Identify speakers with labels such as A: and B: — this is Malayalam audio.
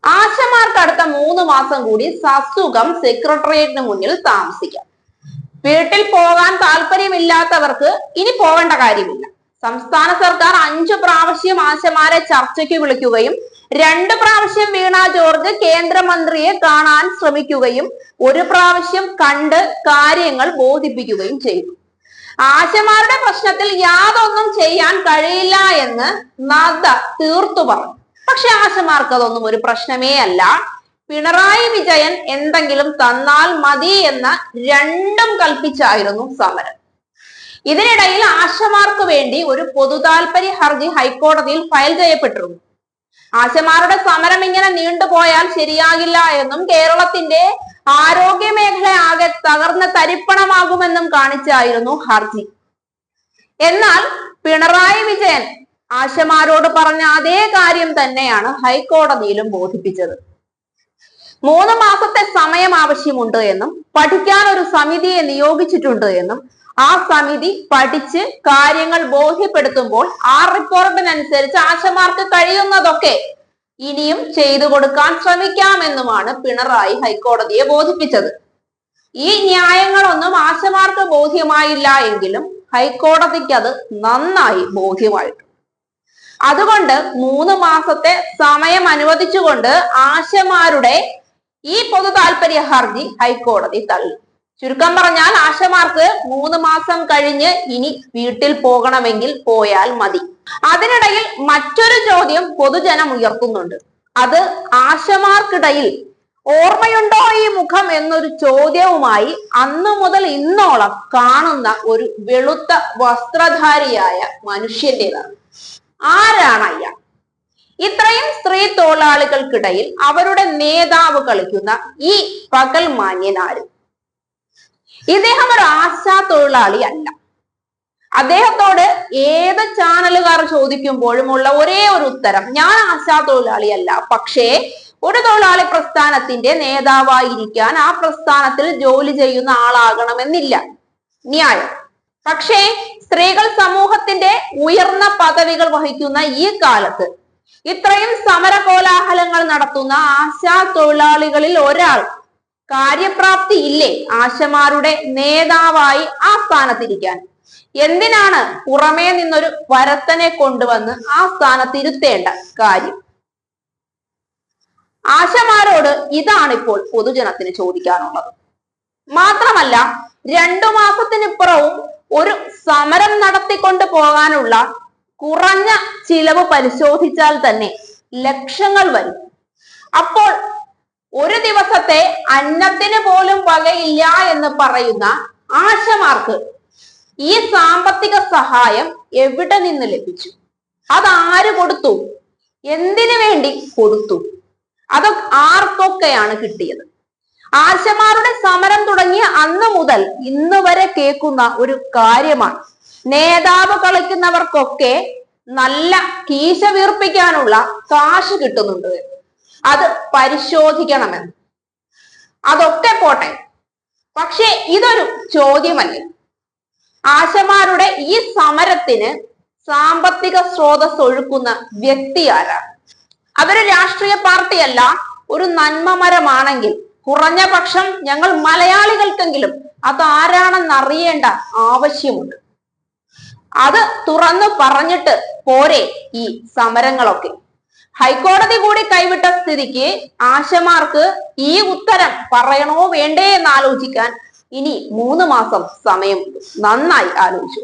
A: ആശമാർക്ക് അടുത്ത 3 മാസം കൂടി സസുഖം സെക്രട്ടേറിയറ്റിന് മുന്നിൽ താമസിക്കാം. വീട്ടിൽ പോകാൻ താല്പര്യമില്ലാത്തവർക്ക് ഇനി പോകേണ്ട കാര്യമില്ല. സംസ്ഥാന സർക്കാർ 5 പ്രാവശ്യം ആശമാരെ ചർച്ചയ്ക്ക് വിളിക്കുകയും 2 പ്രാവശ്യം വീണ ജോർജ് കേന്ദ്രമന്ത്രിയെ കാണാൻ ശ്രമിക്കുകയും 1 പ്രാവശ്യം കണ്ട് കാര്യങ്ങൾ ബോധിപ്പിക്കുകയും ചെയ്തു. ആശമാരുടെ പ്രശ്നത്തിൽ യാതൊന്നും ചെയ്യാൻ കഴിയില്ല എന്ന് നദ്ദ തീർത്തു പറഞ്ഞു. പക്ഷെ ആശമാർക്ക് അതൊന്നും ഒരു പ്രശ്നമേ അല്ല. പിണറായി വിജയൻ എന്തെങ്കിലും തന്നാൽ മതി എന്ന രണ്ടും കൽപ്പിച്ചായിരുന്നു സമരം. ഇതിനിടയിൽ ആശമാർക്ക് വേണ്ടി ഒരു പൊതു താൽപര്യ ഹർജി ഹൈക്കോടതിയിൽ ഫയൽ ചെയ്യപ്പെട്ടിരുന്നു. ആശമാരുടെ സമരം ഇങ്ങനെ നീണ്ടുപോയാൽ ശരിയാകില്ല എന്നും കേരളത്തിന്റെ ആരോഗ്യ മേഖല ആകെ തകർന്ന് തരിപ്പണമാകുമെന്നും കാണിച്ചായിരുന്നു ഹർജി. എന്നാൽ പിണറായി വിജയൻ ആശമാരോട് പറഞ്ഞ അതേ കാര്യം തന്നെയാണ് ഹൈക്കോടതിയിലും ബോധിപ്പിച്ചത്. 3 മാസത്തെ സമയം ആവശ്യമുണ്ട് എന്നും പഠിക്കാൻ ഒരു സമിതിയെ നിയോഗിച്ചിട്ടുണ്ട് എന്നും ആ സമിതി പഠിച്ച് കാര്യങ്ങൾ ബോധ്യപ്പെടുത്തുമ്പോൾ ആ റിപ്പോർട്ടിനനുസരിച്ച് ആശമാർക്ക് കഴിയുന്നതൊക്കെ ഇനിയും ചെയ്തു കൊടുക്കാൻ ശ്രമിക്കാമെന്നുമാണ് പിണറായി ഹൈക്കോടതിയെ ബോധിപ്പിച്ചത്. ഈ ന്യായങ്ങളൊന്നും ആശമാർക്ക് ബോധ്യമായില്ല എങ്കിലും ഹൈക്കോടതിക്ക് അത് നന്നായി ബോധ്യമായിട്ടുണ്ട്. അതുകൊണ്ട് 3 മാസത്തെ സമയം അനുവദിച്ചുകൊണ്ട് ആശമാരുടെ ഈ പൊതു താൽപര്യ ഹർജി ഹൈക്കോടതി തള്ളി. ചുരുക്കം പറഞ്ഞാൽ ആശമാർക്ക് 3 മാസം കഴിഞ്ഞ് ഇനി വീട്ടിൽ പോകണമെങ്കിൽ പോയാൽ മതി. അതിനിടയിൽ മറ്റൊരു ചോദ്യം പൊതുജനം ഉയർത്തുന്നുണ്ട്. അത് ആശമാർക്കിടയിൽ ഓർമ്മയുണ്ടോ ഈ മുഖം എന്നൊരു ചോദ്യവുമായി അന്നു മുതൽ ഇന്നോളം കാണുന്ന ഒരു വെളുത്ത വസ്ത്രധാരിയായ മനുഷ്യന്റേതാണ്. ആരാണ് അയാൾ? ഇത്രയും സ്ത്രീ തൊഴിലാളികൾക്കിടയിൽ അവരുടെ നേതാവ് കളിക്കുന്ന ഈ പകൽ മാന്യനാര്? ഇദ്ദേഹം ഒരു ആശാ തൊഴിലാളി അല്ല. അദ്ദേഹത്തോട് ഏത് ചാനലുകാർ ചോദിക്കുമ്പോഴും ഉള്ള ഒരേ ഒരു ഉത്തരം, ഞാൻ ആശാ തൊഴിലാളി അല്ല, പക്ഷേ ഒരു തൊഴിലാളി പ്രസ്ഥാനത്തിന്റെ നേതാവായിരിക്കാൻ ആ പ്രസ്ഥാനത്തിൽ ജോലി ചെയ്യുന്ന ആളാകണമെന്നില്ല. ന്യായം. പക്ഷേ സ്ത്രീകൾ സമൂഹത്തിന്റെ ഉയർന്ന പദവികൾ വഹിക്കുന്ന ഈ കാലത്ത് ഇത്രയും സമര കോലാഹലങ്ങൾ നടത്തുന്ന ആശാ തൊഴിലാളികളിൽ ഒരാൾ കാര്യപ്രാപ്തി ഇല്ലേ ആശമാരുടെ നേതാവായി ആ സ്ഥാനത്തിരിക്കാൻ? എന്തിനാണ് പുറമേ നിന്നൊരു വരത്തനെ കൊണ്ടുവന്ന് ആ സ്ഥാനത്തിരുത്തേണ്ട കാര്യം? ആശമാരോട് ഇതാണിപ്പോൾ പൊതുജനത്തിന് ചോദിക്കാനുള്ളത്. മാത്രമല്ല 2 മാസത്തിനിപ്പുറവും ഒരു സമരം നടത്തിക്കൊണ്ട് പോകാനുള്ള കുറഞ്ഞ ചിലവ് പരിശോധിച്ചാൽ തന്നെ ലക്ഷങ്ങൾ വരും. അപ്പോൾ ഒരു ദിവസത്തെ അന്നത്തിന് പോലും വകയില്ല എന്ന് പറയുന്ന ആശമാർക്ക് ഈ സാമ്പത്തിക സഹായം എവിടെ നിന്ന് ലഭിച്ചു? അതാര് കൊടുത്തു? എന്തിനു വേണ്ടി കൊടുത്തു? അത് ആർക്കൊക്കെയാണ് കിട്ടിയത്? ആശമാരുടെ സമരം തുടങ്ങിയ അന്ന് മുതൽ ഇന്ന് വരെ കേൾക്കുന്ന ഒരു കാര്യമാണ്, നേതാവ് കളിക്കുന്നവർക്കൊക്കെ നല്ല കീശ വീർപ്പിക്കാനുള്ള കാശ് കിട്ടുന്നുണ്ട്. അത് പരിശോധിക്കണമെന്ന്. അതൊക്കെ പോട്ടെ, പക്ഷെ ഇതൊരു ചോദ്യമല്ലേ? ആശമാരുടെ ഈ സമരത്തിന് സാമ്പത്തിക സ്രോതസ് ഒഴുക്കുന്ന വ്യക്തി ആരാണ്? അതൊരു രാഷ്ട്രീയ പാർട്ടിയല്ല, ഒരു നന്മമരമാണെങ്കിൽ കുറഞ്ഞ പക്ഷം ഞങ്ങൾ മലയാളികൾക്കെങ്കിലും അതാരാണെന്ന് അറിയേണ്ട ആവശ്യമുണ്ട്. അത് തുറന്നു പറഞ്ഞിട്ട് പോരെ ഈ സമരങ്ങളൊക്കെ? ഹൈക്കോടതി കൂടി കൈവിട്ട സ്ഥിതിക്ക് ആശമാർക്ക് ഈ ഉത്തരം പറയണോ വേണ്ടേ എന്ന് ആലോചിക്കാൻ ഇനി 3 മാസം സമയമുണ്ട്. നന്നായി ആലോചിച്ചു.